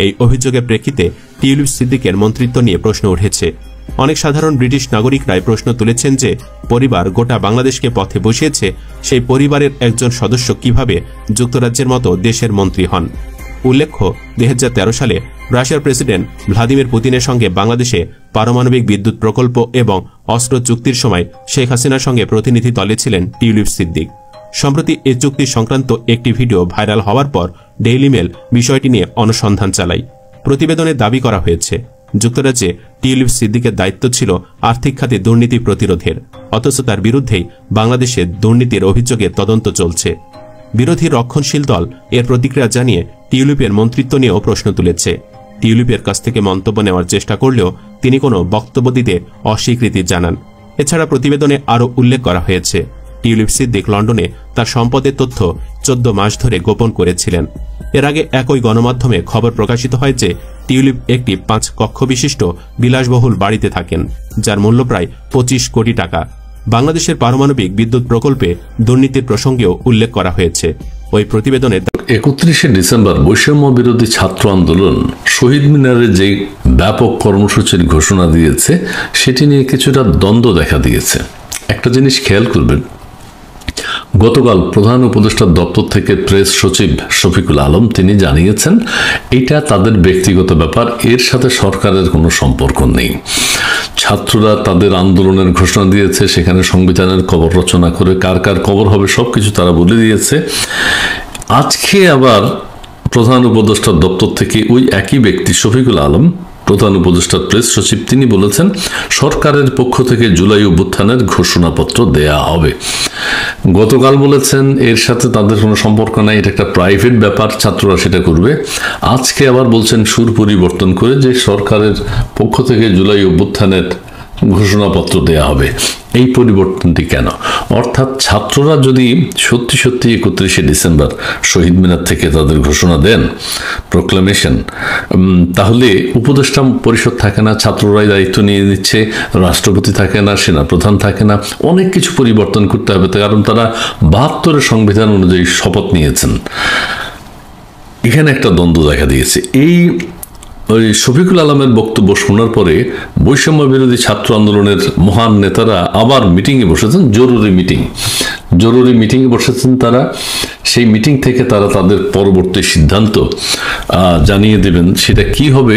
এই অভিযোগের প্রেক্ষিতে টিউলিপ সিদ্দিকের মন্ত্রিত্ব নিয়ে প্রশ্ন উঠেছে। অনেক সাধারণ ব্রিটিশ নাগরিকরাই প্রশ্ন তুলেছেন যে পরিবার গোটা বাংলাদেশকে পথে বসিয়েছে, সেই পরিবারের একজন সদস্য কিভাবে যুক্তরাজ্যের মতো দেশের মন্ত্রী হন। উল্লেখ্য, 2013 সালে রাশিয়ার প্রেসিডেন্ট ভ্লাদিমির পুতিনের সঙ্গে বাংলাদেশে পারমাণবিক বিদ্যুৎ প্রকল্প এবং অস্ত্র চুক্তির সময় শেখ হাসিনার সঙ্গে প্রতিনিধি দলে ছিলেন টিউলিপ সিদ্দিক। সম্প্রতি এই চুক্তি সংক্রান্ত একটি ভিডিও ভাইরাল হওয়ার পর ডেইলি মেল বিষয়টি নিয়ে অনুসন্ধান চালায়। প্রতিবেদনে দাবি করা হয়েছে, যুক্তরাজ্যে টিউলিপ সিদ্দিকের দায়িত্ব ছিল আর্থিক খাতে দুর্নীতি প্রতিরোধের, অথচ তার বিরুদ্ধেই বাংলাদেশে দুর্নীতির অভিযোগে তদন্ত চলছে। বিরোধী রক্ষণশীল দল এর প্রতিক্রিয়া জানিয়ে টিউলিপের মন্ত্রিত্ব নিয়েও প্রশ্ন তুলেছে। টিউলিপের কাছ থেকে মন্তব্য নেওয়ার চেষ্টা করলেও তিনি কোনো বক্তব্য দিতে অস্বীকৃতি জানান। এছাড়া প্রতিবেদনে আরও উল্লেখ করা হয়েছে, টিউলিপ সিদ্দিক লন্ডনে তার সম্পদের তথ্য 14 মাস ধরে গোপন করেছিলেন। এর আগে একই গণমাধ্যমে খবর প্রকাশিত হয় যে টিউলিপ একটি 5 কক্ষ বিশিষ্ট বিলাসবহুল বাড়িতে থাকেন, যার মূল্য প্রায় 25 কোটি টাকা। বাংলাদেশের পারমাণবিক বিদ্যুৎ প্রকল্পে দুর্নীতির প্রসঙ্গেও উল্লেখ করা হয়েছে। ওই প্রতিবেদনে 31শে ডিসেম্বর বৈষম্য বিরোধী ছাত্র আন্দোলন শহীদ মিনারে যে ব্যাপক কর্মসূচির ঘোষণা দিয়েছে সেটি নিয়ে কিছুটা দ্বন্দ্ব দেখা দিয়েছে। একটা জিনিস খেয়াল করবেন, গতকাল প্রধান উপদেষ্টার দপ্তর থেকে প্রেস সচিব শফিকুল আলম তিনি জানিয়েছেন এটা তাদের ব্যক্তিগত ব্যাপার, এর সাথে সরকারের কোনো সম্পর্ক নেই। ছাত্ররা তাদের আন্দোলনের ঘোষণা দিয়েছে, সেখানে সংবিধানের কবর রচনা করে কার কার কবর হবে সবকিছু তারা বলে দিয়েছে। আজকে আবার প্রধান উপদেষ্টার দপ্তর থেকে ওই একই ব্যক্তি শফিকুল আলম, প্রধান উপদেষ্টার প্রেস সচিব, তিনি বলেছেন সরকারের পক্ষ থেকে জুলাই অভ্যুত্থানের ঘোষণাপত্র দেয়া হবে। গতকাল বলেছেন এর সাথে তাদের কোনো সম্পর্ক নাই, এটা একটা প্রাইভেট ব্যাপার, ছাত্ররা সেটা করবে। আজকে আবার বলছেন সুর পরিবর্তন করে যে সরকারের পক্ষ থেকে জুলাই অভ্যুত্থানের ঘোষণাপত্র দেয়া হবে। এই পরিবর্তনটি কেন? অর্থাৎ ছাত্ররা যদি সত্যি সত্যি 31শে ডিসেম্বর শহীদ মিনার থেকে তাদের ঘোষণা দেন, প্রোক্লামেশন, তাহলে উপদেষ্টা পরিষদ থাকে না, ছাত্ররাই দায়িত্ব নিয়ে নিচ্ছে, রাষ্ট্রপতি থাকে না, সেনাপ্রধান থাকে না, অনেক কিছু পরিবর্তন করতে হবে, কারণ তারা 72-এর সংবিধান অনুযায়ী শপথ নিয়েছেন। এখানে একটা দ্বন্দ্ব দেখা দিয়েছে। ওই শফিকুল আলমের বক্তব্য শোনার পরে বৈষম্য বিরোধী ছাত্র আন্দোলনের মহান নেতারা আবার মিটিংয়ে বসেছেন, জরুরি মিটিংয়ে বসেছেন তারা। সেই মিটিং থেকে তারা তাদের পরবর্তী সিদ্ধান্ত জানিয়ে দেবেন। সেটা কি হবে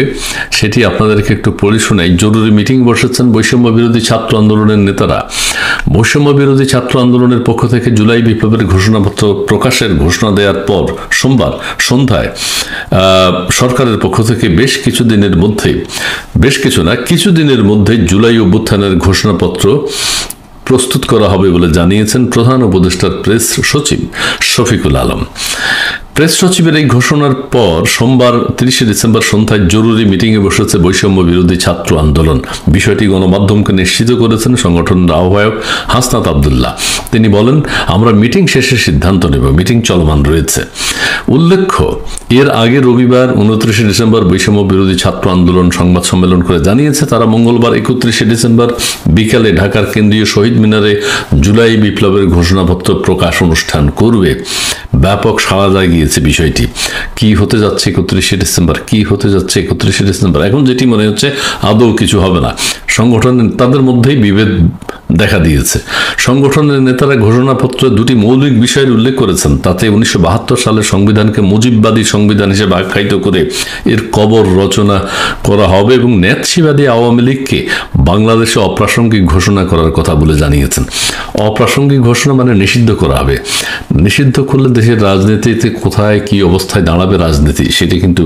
সেটি আপনাদেরকে একটু পড়ে শোনাই। জরুরি মিটিং বসেছেন বৈষম্য বিরোধী ছাত্র আন্দোলনের নেতারা। বৈষম্য বিরোধী ছাত্র আন্দোলনের পক্ষ থেকে জুলাই বিপ্লবের ঘোষণাপত্র প্রকাশের ঘোষণা দেওয়ার পর সোমবার সন্ধ্যায় সরকারের পক্ষ থেকে কিছুদিনের মধ্যে জুলাই অভ্যুত্থানের ঘোষণাপত্র প্রস্তুত করা হবে বলে জানিয়েছেন প্রধান উপদেষ্টার প্রেস সচিব শফিকুল আলম। প্রেস সচিবের এই ঘোষণার পর সোমবার 30শে ডিসেম্বর সন্ধ্যায় জরুরি মিটিংয়ে বসেছে বৈষম্য বিরোধী ছাত্র আন্দোলন। বিষয়টি গণমাধ্যমকে নিশ্চিত করেছেন সংগঠনের আহ্বায়ক হাসনাত আবদুল্লাহ। তিনি বলেন, আমরা মিটিং শেষে সিদ্ধান্ত নেব, মিটিং চলমান রয়েছে। উল্লেখ্য, এর আগে রবিবার 29শে ডিসেম্বর বৈষম্য বিরোধী ছাত্র আন্দোলন সংবাদ সম্মেলন করে জানিয়েছে তারা মঙ্গলবার 31শে ডিসেম্বর বিকালে ঢাকার কেন্দ্রীয় শহীদ মিনারে জুলাই বিপ্লবের ঘোষণাপত্র প্রকাশ অনুষ্ঠান করবে। ব্যাপক সাড়া জাগিয়েছে বিষয়টি। কি হতে যাচ্ছে 31শে ডিসেম্বর, এখন যেটি মনে হচ্ছে আদৌ কিছু হবে না। সংগঠনের তাদের মধ্যেই বিভেদ দেখা দিয়েছে। সংগঠনের নেতা নেতারা ঘোষণাপত্রে দুটি মৌলিক বিষয়ের উল্লেখ করেছেন। তাতে 1972 সালের সংবিধানকে মুজিববাদী সংবিধান হিসেবে আখ্যায়িত করে এর কবর রচনা করা হবে এবং ন্যাতশিবাদী আওয়ামী লীগকে বাংলাদেশে অপ্রাসঙ্গিক ঘোষণা করার কথা বলে জানিয়েছেন। অপ্রাসঙ্গিক ঘোষণা মানে নিষিদ্ধ করা হবে। নিষিদ্ধ করলে দেশের রাজনীতিতে কোথায় কি অবস্থায় দাঁড়াবে রাজনীতি সেটি কিন্তু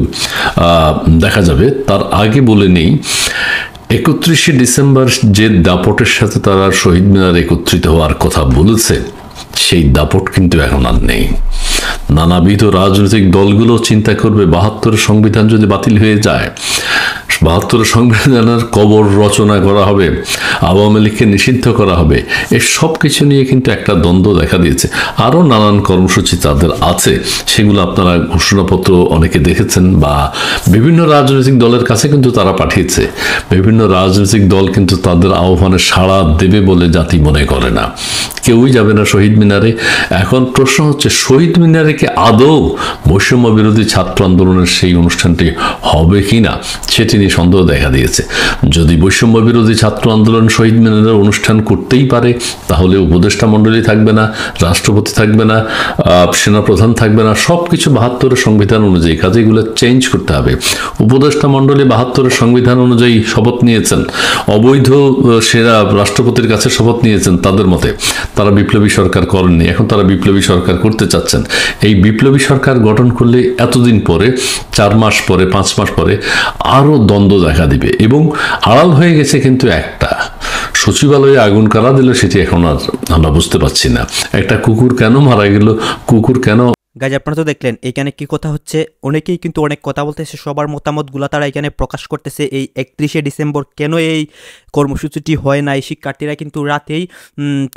দেখা যাবে। তার আগে বলে নেই 31শে ডিসেম্বর যে দাপটের সাথে তারা শহীদ মিনার একত্রিত হওয়ার কথা বলেছে সেই দাপট কিন্তু এখন আর নেই। নানাবিধ রাজনৈতিক দলগুলো চিন্তা করবে 72 সংবিধান যদি বাতিল হয়ে যায়, 72 সংবিধানের কবর রচনা করা হবে, আওয়ামী লীগকে নিষিদ্ধ করা হবে, এই সব কিছু নিয়ে কিন্তু একটা দ্বন্দ্ব দেখা দিয়েছে। আরও নানান কর্মসূচি তাদের আছে, সেগুলো আপনারা ঘোষণাপত্র অনেকে দেখেছেন বা বিভিন্ন রাজনৈতিক দলের কাছে কিন্তু তারা পাঠিয়েছে। বিভিন্ন রাজনৈতিক দল কিন্তু তাদের আহ্বানে সাড়া দেবে বলে জাতি মনে করে না, কেউই যাবে না শহীদ মিনারে। এখন প্রশ্ন হচ্ছে শহীদ মিনারে কি আদৌ বৈষম্য বিরোধী ছাত্র আন্দোলনের সেই অনুষ্ঠানটি হবে কিনা সেটি নিয়ে সন্দেহ দেখা দিয়েছে। যদি বৈষম্য বিরোধী ছাত্র আন্দোলন শহীদ মিনারের অনুষ্ঠান করতেই পারে তাহলে উপদেষ্টা মণ্ডলী থাকবে না, রাষ্ট্রপতি থাকবে না, সেনাপ্রধান থাকবে না, সবকিছু 72 সংবিধান অনুযায়ী, কাজে এগুলো চেঞ্জ করতে হবে। উপদেষ্টা মণ্ডলী 72 সংবিধান অনুযায়ী শপথ নিয়েছেন, অবৈধ সেরা রাষ্ট্রপতির কাছে শপথ নিয়েছেন তাদের মতে। তারা বিপ্লবী সরকার করেননি, এখন তারা বিপ্লবী সরকার করতে চাচ্ছেন। এই বিপ্লবী সরকার গঠন করলে এতদিন পরে, 4 মাস পরে, 5 মাস পরে আরো দ্বন্দ্ব দেখা দিবে। এবং আড়াল হয়ে গেছে কিন্তু একটা, সচিবালয়ে আগুন কারা দিল সেটি এখন আর আমরা বুঝতে পারছি না। একটা কুকুর কেন মারা গেল, কুকুর কেন। গাইজ আপনারা তো দেখলেন এখানে কি কথা হচ্ছে, অনেকেই কিন্তু অনেক কথা বলতেছে, সবার মতামতগুলো তারা এখানে প্রকাশ করতেছে। এই 31শে ডিসেম্বর কেন এই কর্মসূচিটি হয় নাই, শিক্ষার্থীরা কিন্তু রাতেই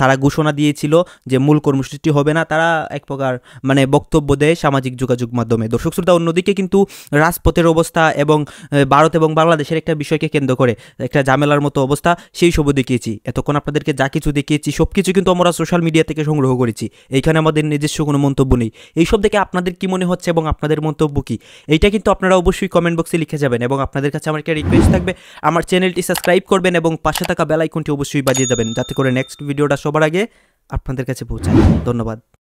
তারা ঘোষণা দিয়েছিল যে মূল কর্মসূচিটি হবে না, তারা এক প্রকার মানে বক্তব্য দেয় সামাজিক যোগাযোগ মাধ্যমে। দর্শক শ্রোতা, অন্যদিকে কিন্তু রাজপথের অবস্থা এবং ভারত এবং বাংলাদেশের একটা বিষয়কে কেন্দ্র করে একটা ঝামেলার মতো অবস্থা, সেই সবও দেখিয়েছি। এতক্ষণ আপনাদেরকে যা কিছু দেখিয়েছি সব কিছু কিন্তু আমরা সোশ্যাল মিডিয়া থেকে সংগ্রহ করেছি, এইখানে আমাদের নিজস্ব কোনো মন্তব্য নেই। এইসব দেখে আপনাদের কি মনে হচ্ছে এবং আপনাদের মন্তব্য কি, এইটা কিন্তু আপনারা অবশ্যই কমেন্ট বক্সে লিখে যাবেন। এবং আপনাদের কাছে আমার একটা রিকোয়েস্ট থাকবে, আমার চ্যানেলটি সাবস্ক্রাইব করবেন এবং পাশে থাকা বেল আইকনটি অবশ্যই বাজিয়ে যাবেন, যাতে করে নেক্সট ভিডিওটা সবার আগে আপনাদের কাছে পৌঁছায়। ধন্যবাদ।